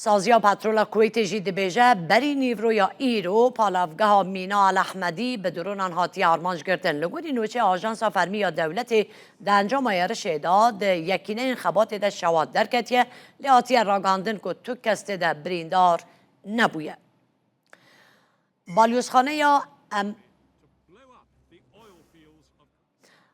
سازیا پترول کویت جی دبیجه بری نیورو یا ایرو پالاوگاه مینا الاحمدی به درونان هاتی آرمانج گرتن لگوری نوچه آژانس فرمی یا دولت ده انجام ایرش داد یکینه این خبات ده شواد درکتیه لیاتی راگاندن که تو کسته ده بریندار نبویه.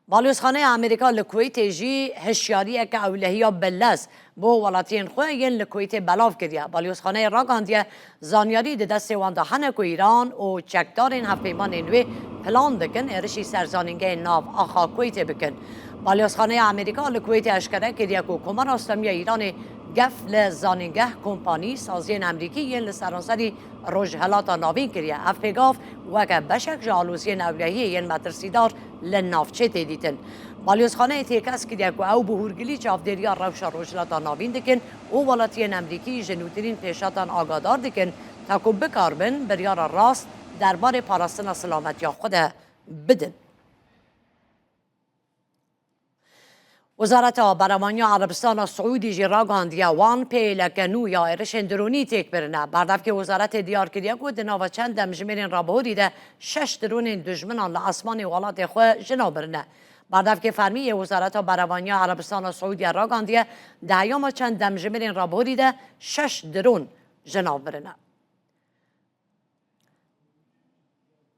بالوزخانه امریکا لکویت جی هشیاریه که اولهیا بلز بو ولاتین خوین لکویت بلاف کردیه. بالوزخانه راگاندیه زانیاری ده دست واندهانه که ایران و چکدارین هفپیمان نوی پلان دکن ارشی سرزانینگه ناو آخا کویت بکن. بالوزخانه امریکا لکویت اشکره کردیه که کمان آستمی ایران گفل زانینگه کمپانی سازین امریکی ین لسرانسری روژهلاتا ناوین کریه. اف پیگاف وکه بشک جالوزی نوگهی ین مدرسیدار لنافچه تیدیتن. بالیوزخانه تیکس کریه که او بهورگلی چافدریا روشا روژهلاتا ناوین دکن او ولاتین امریکی جنوترین پیشاتان آگادار دکن تا که بکاربن بریار راست درباره پاراستن سلامتی خود بدن. وزارت برمانی عربستان سعودی جی راگاندیه وان پیلکنو یا ارشن درونی تک برنه بردف که وزارت دیار کریه که دناو چند دمجمرین رابهوری ده 6 درون دجمنان لاسمان ولات خو جنا برنه بردف که فرمی وزارت برمانی عربستان سعودی راگاندیه دهیام چند دمجمرین رابهوری ده 6 درون جنا برنه.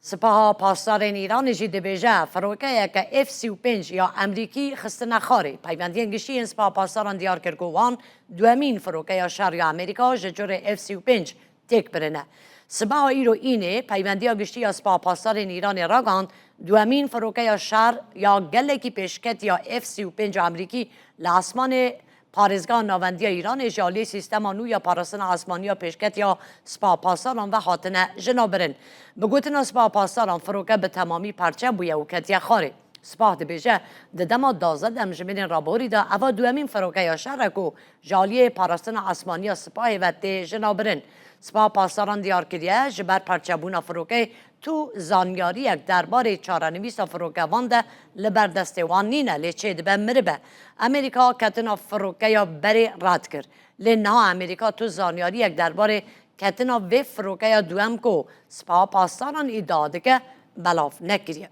سپاه پاسداران ایران جی دبیجه فروکه که F-35 یا امریکی خستنه خاری پیوندی انگشتی این سپاه پاسداران دیار کرد وان دوامین فروکه یا شر یا امریکا ججور F-35 تک برنه. سپاه ایرو اینه پیوندی انگشتی یا سپاه پاسداران ایران راگاند دوامین فروکه یا شر یا گلکی پیشکت یا F-35 امریکی لاسمان پارزگاه ناوندی ایران اجالی سیستم نو یا پاراستن آسمانی یا پیشکت یا سپاه پاسداران و هاتنه جنابرن بگوتن سپاه پاسداران فروکه به تمامی پرچه بویه و کتیه خاره سپاه دبیجه ددما 12 دمجمرین رابوری دا اوا دوامین فروکه یا شرکو جالی پاراستن آسمانی یا سپاه و تی جنابرن سپاه پاسداران دیار کریه جبر پرچه بونا فروکه تو زانیاری یک درباره چارنویس فروکه وانده لبر دسته وان نینه لیچه دبه مربه امریکا کتنا فروکه یا بری رد کرد لنها امریکا تو زانیاری یک درباره کتنا و فروکه یا دوام کو سپاه پاسداران ایداده که بلاف نکریه.